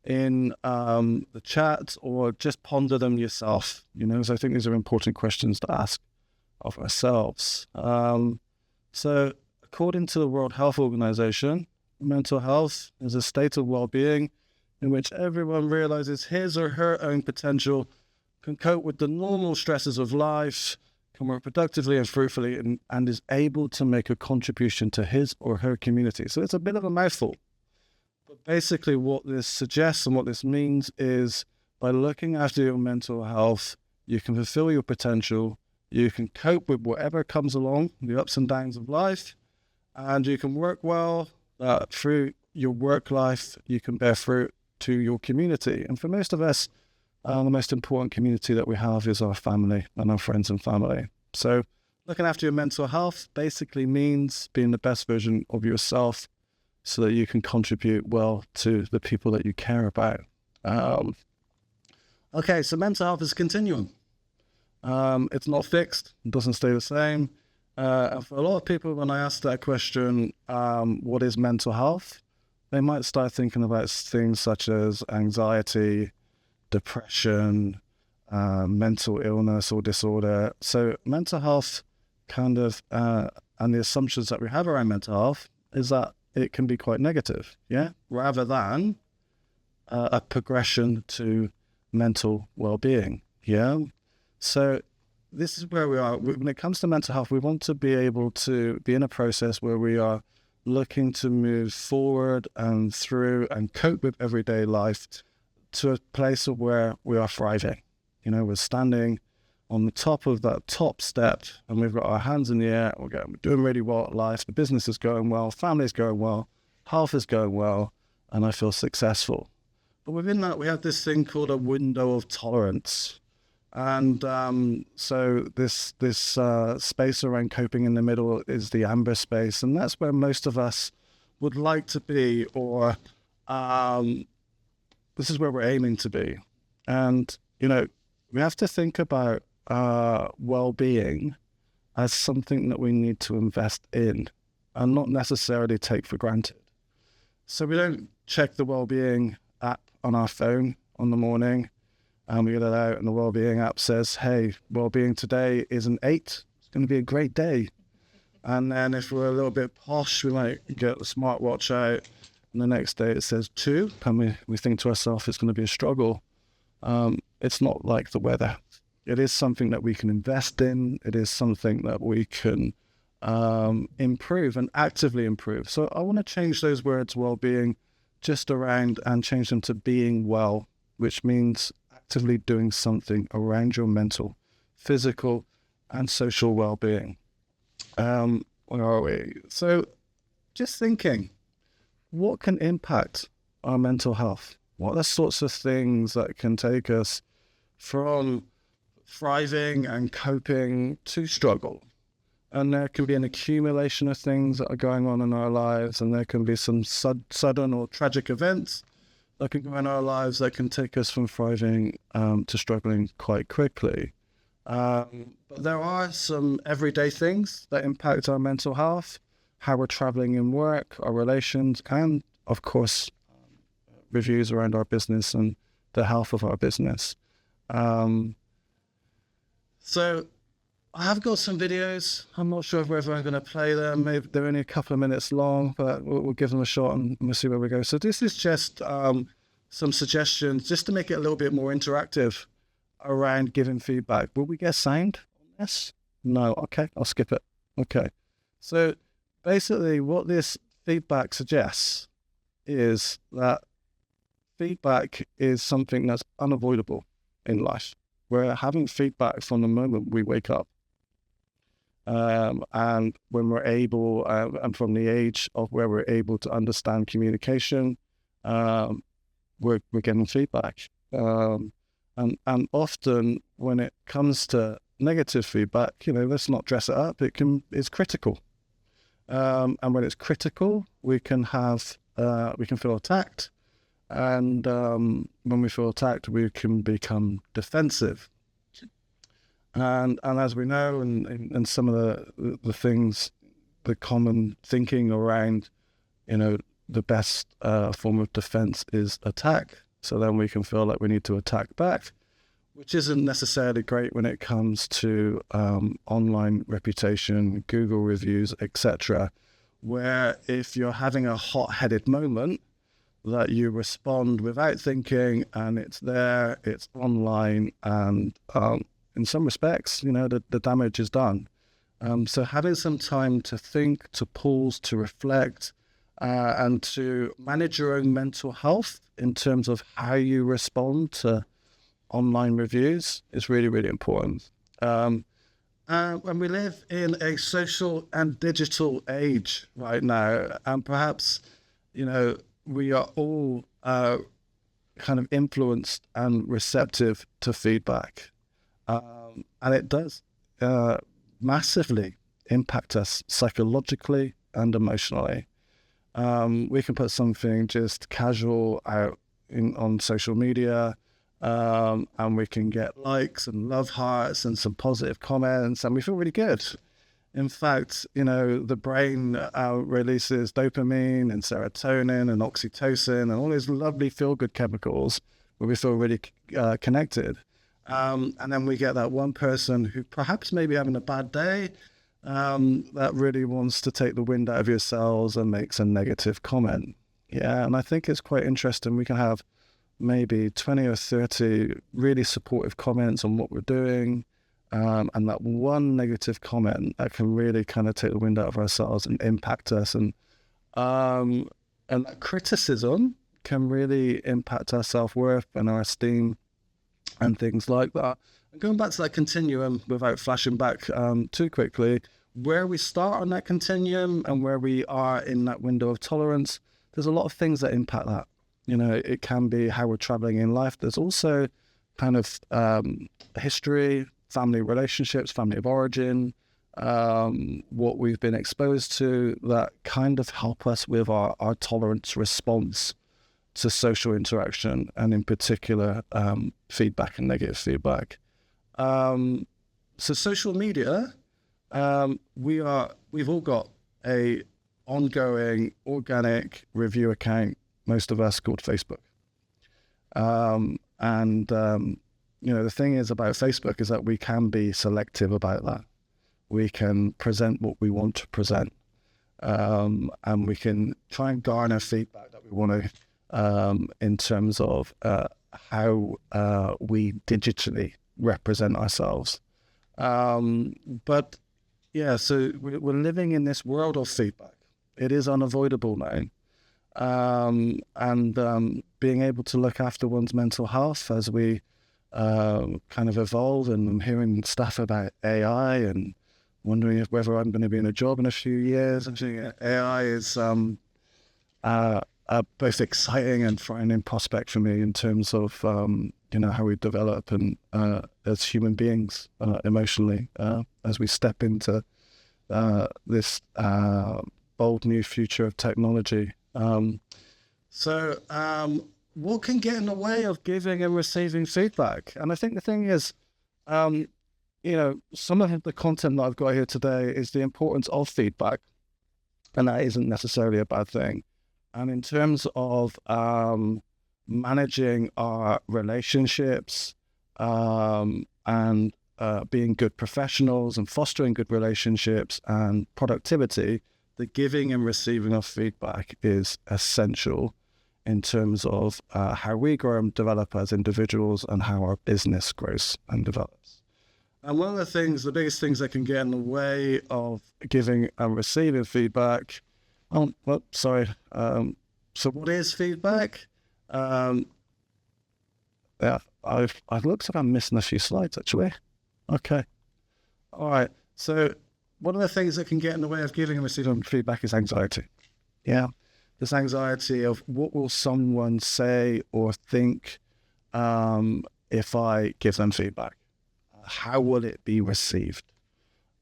in the chat or just ponder them yourself, so I think these are important questions to ask of ourselves. So according to the World Health Organization, mental health is a state of well-being in which everyone realizes his or her own potential, can cope with the normal stresses of life, can work productively and fruitfully, and is able to make a contribution to his or her community. So it's a bit of a mouthful. But basically what this suggests and what this means is by looking after your mental health, you can fulfill your potential, you can cope with whatever comes along, the ups and downs of life, and you can work well through your work life, you can bear fruit to your community. And for most of us, the most important community that we have is our family and our friends and family. So looking after your mental health basically means being the best version of yourself so that you can contribute well to the people that you care about. Okay, so mental health is a continuum. It's not fixed, it doesn't stay the same. And for a lot of people, when I ask that question, what is mental health? They might start thinking about things such as anxiety, depression, mental illness or disorder. So mental health and the assumptions that we have around mental health is that it can be quite negative, rather than a progression to mental well-being, So this is where we are. When it comes to mental health, we want to be able to be in a process where we are looking to move forward and through and cope with everyday life to a place of where we are thriving. We're standing on the top of that top step and we've got our hands in the air. We're doing really well at life. The business is going well. Family's going well. Health is going well. And I feel successful. But within that, we have this thing called a window of tolerance. And so this space around coping in the middle is the amber space. And that's where most of us would like to be, or this is where we're aiming to be. And, we have to think about well-being as something that we need to invest in and not necessarily take for granted. So we don't check the well-being app on our phone on the morning and we get it out and the well-being app says, hey, well-being today is an 8. It's going to be a great day. And then if we're a little bit posh, we might get the smartwatch out and the next day it says 2 and we think to ourselves it's going to be a struggle. It's not like the weather. It is something that we can invest in. It is something that we can improve and actively improve. So I want to change those words well-being just around and change them to being well, which means actively doing something around your mental, physical, and social well-being. Where are we? So just thinking, what can impact our mental health? What are the sorts of things that can take us from thriving and coping to struggle? And there can be an accumulation of things that are going on in our lives, and there can be some sudden or tragic events that can go in our lives that can take us from thriving to struggling quite quickly. But there are some everyday things that impact our mental health, how we're traveling in work, our relations, and of course, reviews around our business and the health of our business. So I have got some videos. I'm not sure whether I'm going to play them. Maybe they're only a couple of minutes long, but we'll give them a shot and we'll see where we go. So this is just some suggestions just to make it a little bit more interactive around giving feedback. Will we get signed on this? No. Okay, I'll skip it. Okay. So basically what this feedback suggests is that feedback is something that's unavoidable in life. We're having feedback from the moment we wake up. And when we're able, and from the age of where we're able to understand communication, we're getting feedback. And often when it comes to negative feedback, let's not dress it up. It's critical. And when it's critical, we can feel attacked. And when we feel attacked, we can become defensive. And as we know, and some of the things, the common thinking around, the best form of defense is attack. So then we can feel like we need to attack back, which isn't necessarily great when it comes to online reputation, Google reviews, etc. Where if you're having a hot-headed moment, that you respond without thinking, and it's there, it's online, and in some respects, the damage is done. So having some time to think, to pause, to reflect, and to manage your own mental health in terms of how you respond to online reviews is really, really important. And we live in a social and digital age right now, and perhaps, we are all kind of influenced and receptive to feedback. And it does massively impact us psychologically and emotionally. We can put something just casual out on social media, and we can get likes and love hearts and some positive comments, and we feel really good. In fact, the brain releases dopamine and serotonin and oxytocin and all these lovely feel-good chemicals where we feel really connected. And then we get that one person who perhaps may be having a bad day, that really wants to take the wind out of your sails and makes a negative comment. Yeah, and I think it's quite interesting. We can have maybe 20 or 30 really supportive comments on what we're doing, and that one negative comment that can really kind of take the wind out of our sails and impact us. And that criticism can really impact our self-worth and our esteem and things like that. And going back to that continuum, without flashing back too quickly, where we start on that continuum and where we are in that window of tolerance, there's a lot of things that impact that. It can be how we're traveling in life. There's also kind of history, family relationships, family of origin, what we've been exposed to that kind of help us with our tolerance response to social interaction, and in particular, feedback and negative feedback. So social media, we've all got a ongoing organic review account, most of us, called Facebook. The thing is about Facebook is that we can be selective about that. We can present what we want to present, and we can try and garner feedback that we want to, in terms of how we digitally represent ourselves. But yeah, so we're living in this world of feedback. It is unavoidable now. Being able to look after one's mental health as we kind of evolve, and I'm hearing stuff about AI and wondering whether I'm going to be in a job in a few years. I think AI is both exciting and frightening prospect for me in terms of how we develop and as human beings emotionally as we step into this bold new future of technology. What can get in the way of giving and receiving feedback? And I think the thing is, some of the content that I've got here today is the importance of feedback, and that isn't necessarily a bad thing. And in terms of managing our relationships and being good professionals and fostering good relationships and productivity, the giving and receiving of feedback is essential in terms of how we grow and develop as individuals and how our business grows and develops. And one of the biggest things that can get in the way of giving and receiving feedback, so what is feedback? I've looked like I'm missing a few slides, actually. Okay. All right. So one of the things that can get in the way of giving and receiving feedback is anxiety. Yeah. This anxiety of what will someone say or think if I give them feedback? How will it be received?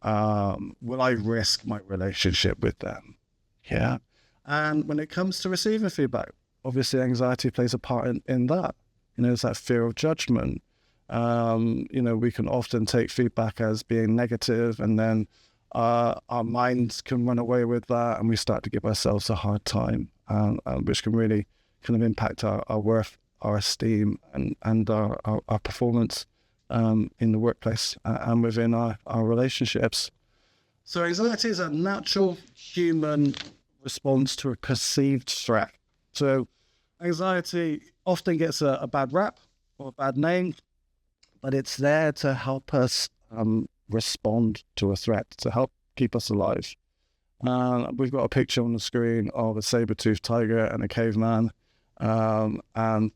Will I risk my relationship with them? Yeah. And when it comes to receiving feedback, obviously anxiety plays a part in that. It's that fear of judgment. We can often take feedback as being negative, and then our minds can run away with that, and we start to give ourselves a hard time, which can really kind of impact our worth, our esteem, and our performance in the workplace and within our relationships. So anxiety is a natural human response to a perceived threat. So anxiety often gets a bad rap or a bad name, but it's there to help us respond to a threat, to help keep us alive. We've got a picture on the screen of a saber-toothed tiger and a caveman, and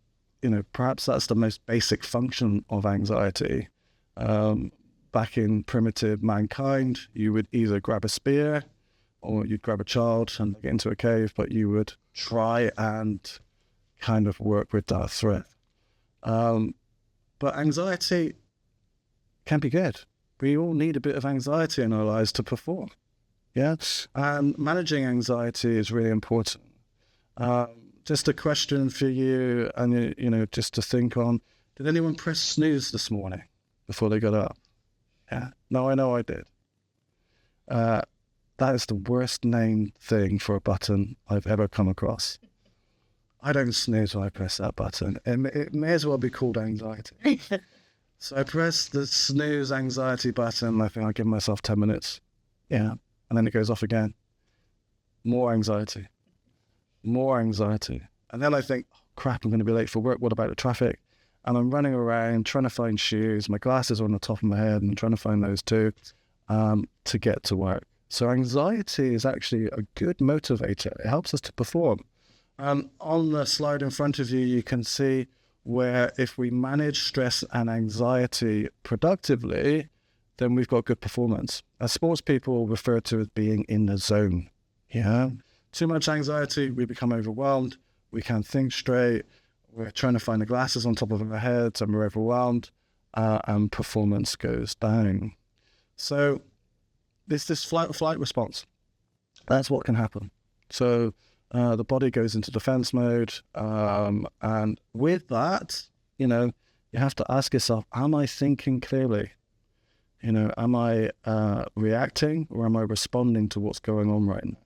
perhaps that's the most basic function of anxiety. Back in primitive mankind, you would either grab a spear or you'd grab a child and get into a cave, but you would try and kind of work with that threat. But anxiety can be good. We all need a bit of anxiety in our lives to perform. Yeah. And managing anxiety is really important. Just a question for you, and just to think on: did anyone press snooze this morning before they got up? Yeah. No, I know I did. That is the worst named thing for a button I've ever come across. I don't snooze when I press that button. It may as well be called anxiety. So I press the snooze anxiety button. I think I give myself 10 minutes. Yeah. And then it goes off again. More anxiety. And then I think, oh, crap, I'm going to be late for work. What about the traffic? And I'm running around trying to find shoes. My glasses are on the top of my head, and I'm trying to find those too, to get to work. So anxiety is actually a good motivator. It helps us to perform. On the slide in front of you, you can see where if we manage stress and anxiety productively, then we've got good performance. As sports people refer to as being in the zone. Yeah. Too much anxiety, we become overwhelmed. We can't think straight. We're trying to find the glasses on top of our heads, and we're overwhelmed, and performance goes down. So this fight or flight response. That's what can happen. So the body goes into defense mode, and with that, you have to ask yourself, am I thinking clearly? Am I reacting, or am I responding to what's going on right now?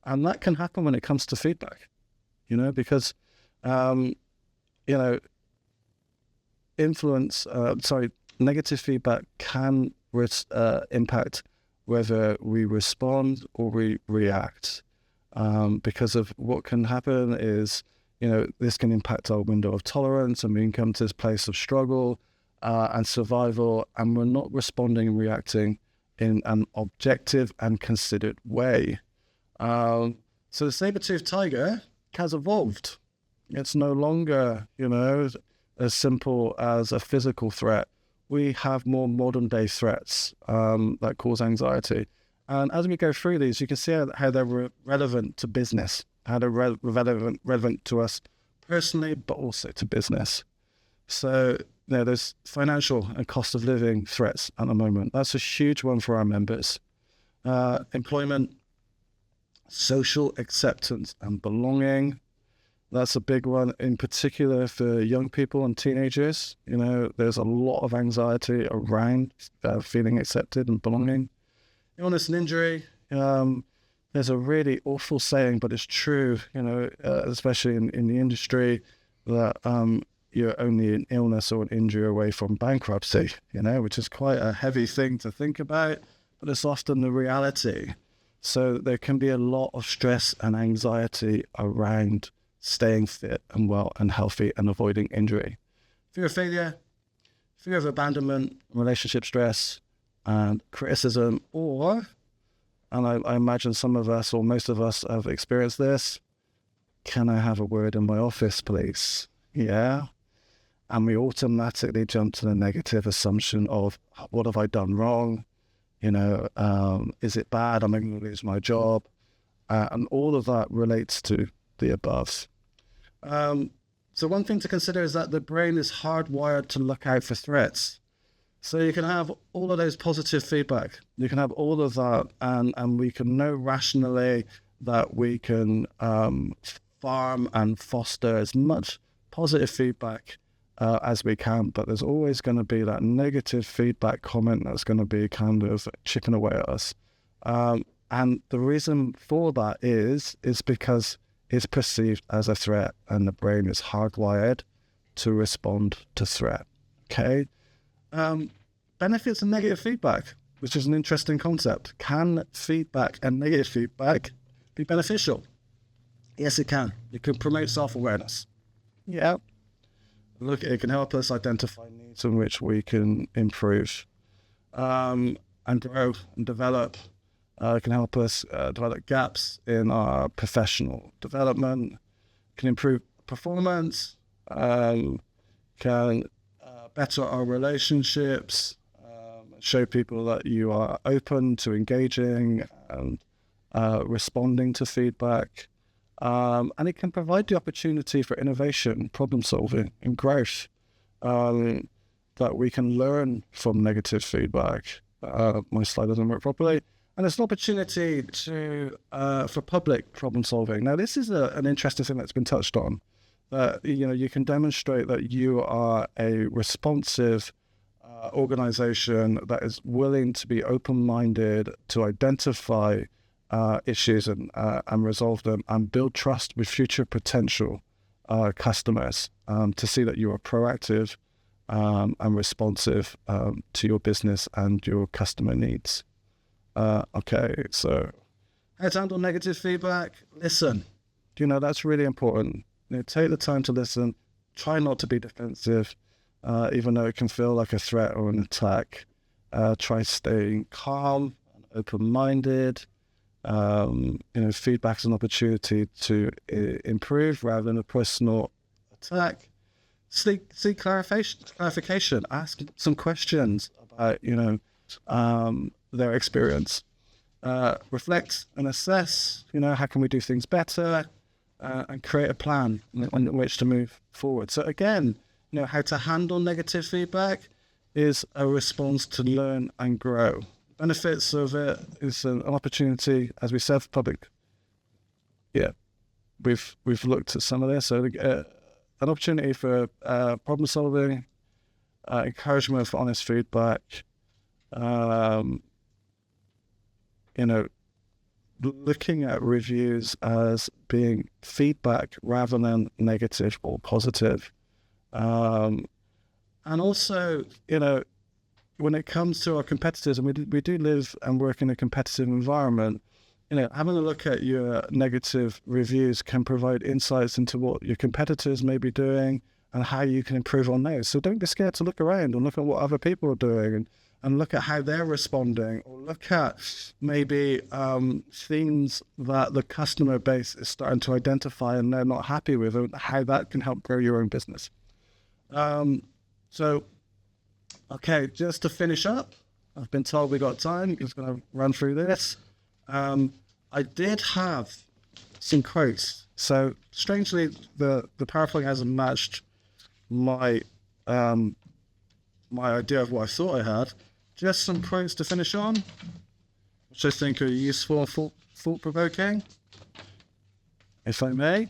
And that can happen when it comes to feedback, because, negative feedback can impact whether we respond or we react. Because of what can happen is, this can impact our window of tolerance, and we can come to this place of struggle and survival, and we're not responding and reacting in an objective and considered way. So the saber-toothed tiger has evolved. It's no longer, as simple as a physical threat. We have more modern day threats that cause anxiety. And as we go through these, you can see how they're relevant to business, how they're relevant to us personally, but also to business. So there's financial and cost of living threats at the moment. That's a huge one for our members. Employment, social acceptance and belonging. That's a big one, in particular for young people and teenagers. There's a lot of anxiety around feeling accepted and belonging. Illness and injury. There's a really awful saying, but it's true, especially in the industry, that you're only an illness or an injury away from bankruptcy, which is quite a heavy thing to think about, but it's often the reality. So there can be a lot of stress and anxiety around staying fit and well and healthy and avoiding injury. Fear of failure, fear of abandonment, relationship stress, and criticism, and I imagine some of us or most of us have experienced this, can I have a word in my office, please? Yeah. And we automatically jump to the negative assumption of, what have I done wrong? Is it bad? Am I going to lose my job? And all of that relates to the above. So one thing to consider is that the brain is hardwired to look out for threats. So you can have all of those positive feedback. You can have all of that, and we can know rationally that we can farm and foster as much positive feedback as we can, but there's always going to be that negative feedback comment that's going to be kind of chipping away at us. And the reason for that is because it's perceived as a threat, and the brain is hardwired to respond to threat. Okay. Benefits and negative feedback, which is an interesting concept. Can feedback and negative feedback be beneficial? Yes, it can. It can promote self-awareness. Yeah. Look, it can help us identify needs in which we can improve and grow and develop. It can help us develop gaps in our professional development, can improve performance, can better our relationships, show people that you are open to engaging and responding to feedback. And it can provide the opportunity for innovation, problem solving, and growth that we can learn from negative feedback. My slide doesn't work properly. And it's an opportunity for public problem solving. Now, this is an interesting thing that's been touched on. You can demonstrate that you are a responsive organization that is willing to be open-minded to identify issues and resolve them and build trust with future potential customers, to see that you are proactive and responsive to your business and your customer needs. Okay, so how to handle negative feedback? Listen. That's really important. Take the time to listen. Try not to be defensive, even though it can feel like a threat or an attack. Try staying calm and open-minded. Feedback is an opportunity to improve rather than a personal attack. Seek clarification. Ask some questions about, their experience. Reflect and assess, how can we do things better, and create a plan on which to move forward. So again, how to handle negative feedback is a response to learn and grow. Benefits of it is an opportunity, as we said, for public. Yeah, we've looked at some of this. So an opportunity for problem solving, encouragement for honest feedback. Looking at reviews as being feedback rather than negative or positive. And also, when it comes to our competitors, and we do live and work in a competitive environment, having a look at your negative reviews can provide insights into what your competitors may be doing and how you can improve on those. So don't be scared to look around and look at what other people are doing and look at how they're responding, or look at maybe things that the customer base is starting to identify and they're not happy with, and how that can help grow your own business. Okay, just to finish up, I've been told we got time. I'm just going to run through this. I did have some quotes. So strangely, the PowerPoint hasn't matched my idea of what I thought I had. Just some quotes to finish on, which I think are useful and thought-provoking, if I may.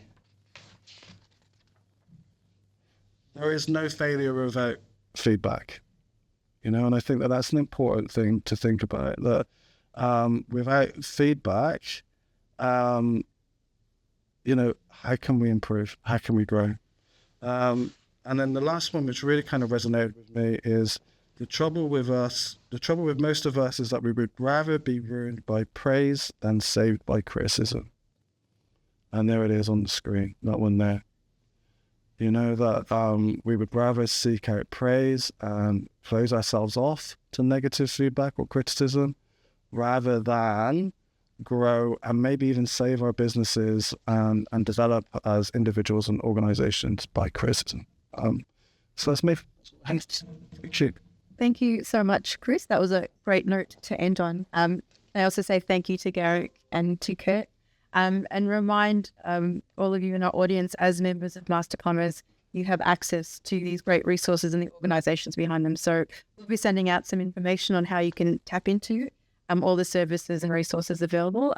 There is no failure without feedback. And I think that that's an important thing to think about, that without feedback, how can we improve? How can we grow? And then the last one, which really kind of resonated with me, is the trouble with most of us is that we would rather be ruined by praise than saved by criticism. And there it is on the screen, that one there. That we would rather seek out praise and close ourselves off to negative feedback or criticism rather than grow and maybe even save our businesses and develop as individuals and organizations by criticism. So that's me. Thank you so much, Chris. That was a great note to end on. I also say thank you to Garrick and to Kurt. And remind all of you in our audience, as members of Master Plumbers, you have access to these great resources and the organizations behind them. So we'll be sending out some information on how you can tap into all the services and resources available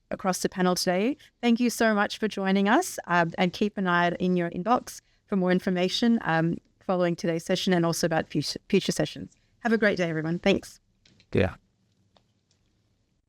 across the panel today. Thank you so much for joining us, and keep an eye in your inbox for more information following today's session and also about future sessions. Have a great day, everyone. Thanks. Yeah.